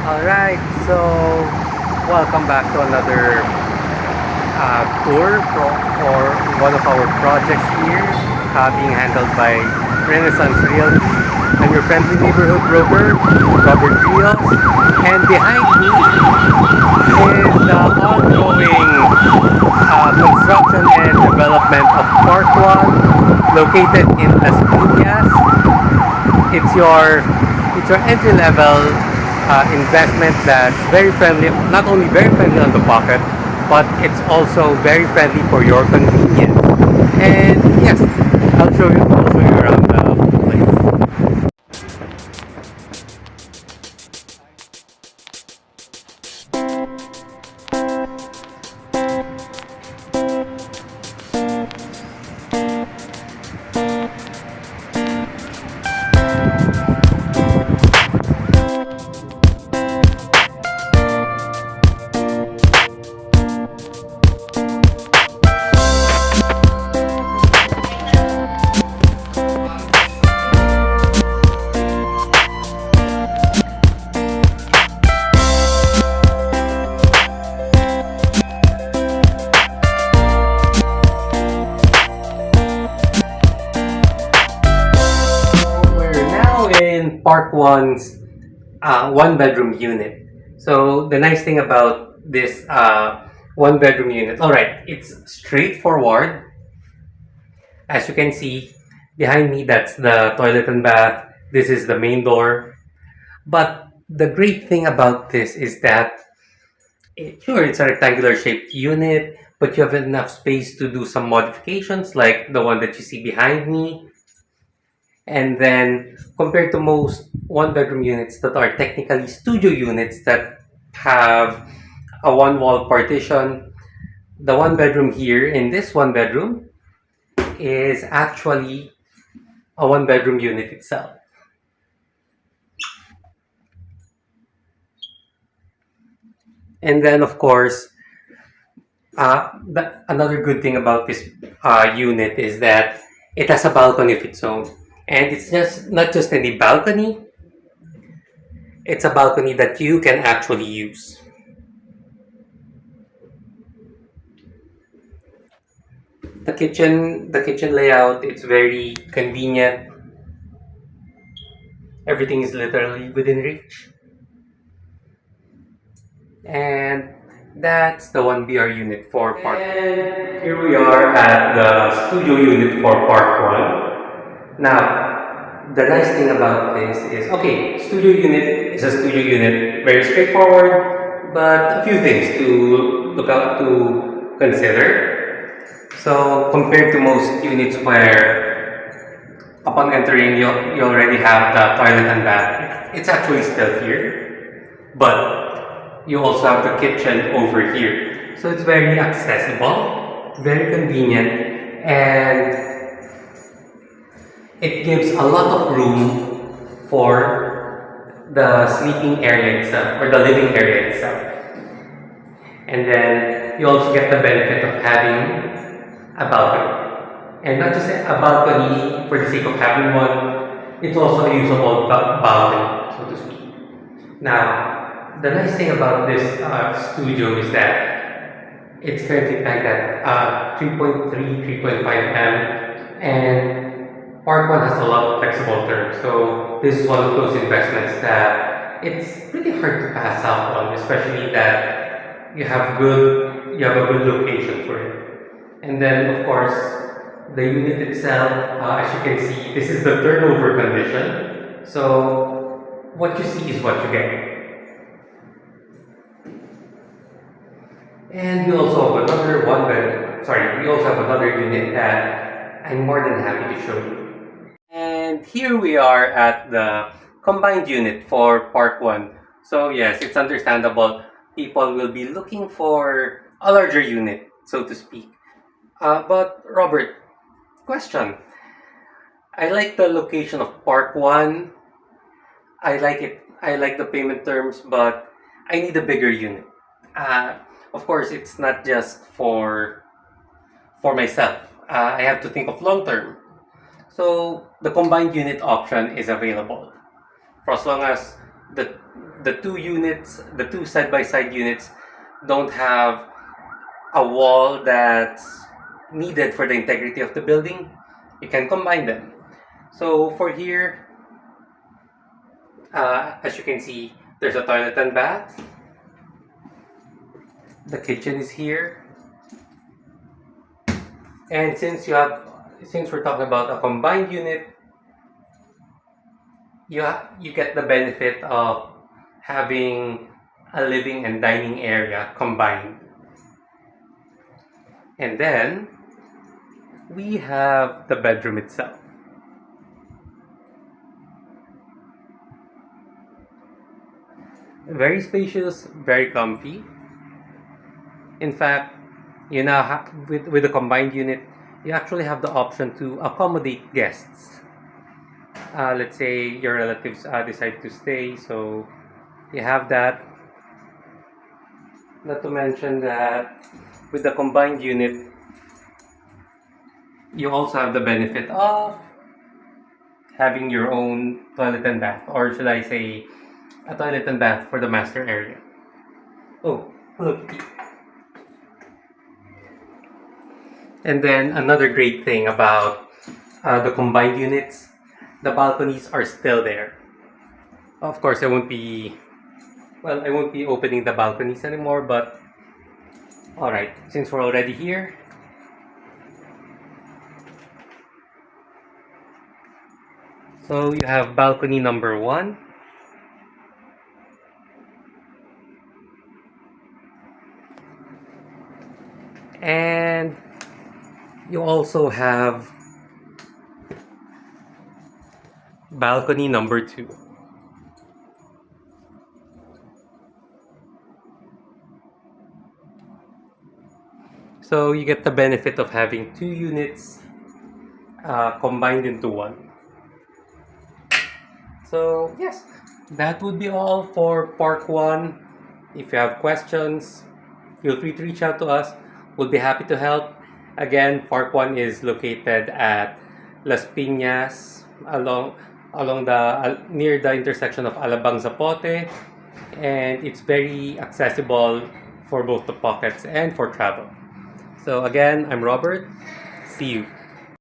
Alright, so welcome back to another tour for one of our projects here, being handled by Renaissance Realty. I'm your friendly neighborhood broker, Robert Rios, and behind me is the ongoing construction and development of Park 1, located in Las Pinas. It's your entry level investment that's very friendly, not only very friendly on the pocket, but it's also very friendly for your convenience. And yes, I'll show you around the place. We're now in Park One's one bedroom unit. So the nice thing about this one bedroom unit, all right, it's straightforward. As you can see behind me, that's the toilet and bath. This is the main door. But the great thing about this is that sure, it's a rectangular shaped unit, but you have enough space to do some modifications like the one that you see behind me. And then compared to most one bedroom units that are technically studio units that have a one wall partition, the one bedroom here in this one bedroom is actually a one bedroom unit itself. And then, of course, another good thing about this unit is that it has a balcony of its own. And it's just not just any balcony, it's a balcony that you can actually use. The kitchen layout, it's very convenient. Everything is literally within reach. And that's the 1BR unit for Park. And here we are at the studio unit for Park 1. Now, the nice thing about this is, okay, studio unit is a studio unit, very straightforward, but a few things to look out to consider. So, compared to most units where upon entering you already have the toilet and bath, it's actually still here. But you also have the kitchen over here. So it's very accessible, very convenient, and it gives a lot of room for the sleeping area itself or the living area itself. And then you also get the benefit of having a balcony. And not just a balcony for the sake of having one, it's also a usable balcony, so to speak. Now, the nice thing about this studio is that it's currently pegged at 3.3, 3.5M, and Park One has a lot of flexible terms. So this is one of those investments that it's pretty hard to pass up on, especially that you have a good location for it. And then, of course, the unit itself, as you can see, this is the turnover condition. So what you see is what you get. And we also have another we also have another unit that I'm more than happy to show you. And here we are at the combined unit for Park 1. So yes, it's understandable people will be looking for a larger unit, so to speak. But Robert, question. I like the location of Park 1. I like it. I like the payment terms, but I need a bigger unit. Uh, of course, it's not just for myself. I have to think of long term. So the combined unit option is available for as long as the the two units, the two side-by-side units, don't have a wall that's needed for the integrity of the building, you can combine them. So for here, as you can see, there's a toilet and bath. The kitchen is here. And since we're talking about a combined unit, you get the benefit of having a living and dining area combined. And then we have the bedroom itself. Very spacious, very comfy. In fact, you now with the combined unit, you actually have the option to accommodate guests. Let's say your relatives decide to stay, so you have that. Not to mention that with the combined unit, you also have the benefit of having your own toilet and bath, or should I say, a toilet and bath for the master area. Oh, look. And then another great thing about the combined units, the balconies are still there. Of course, I won't be opening the balconies anymore, but alright, since we're already here, so you have balcony number 1. And you also have balcony number 2. So you get the benefit of having 2 units combined into one. So yes, that would be all for part 1. If you have questions, feel free to reach out to us. We'll be happy to help. Again, Park 1 is located at Las Pinas, along the near the intersection of Alabang Zapote, and it's very accessible for both the pockets and for travel. So again, I'm Robert. See you.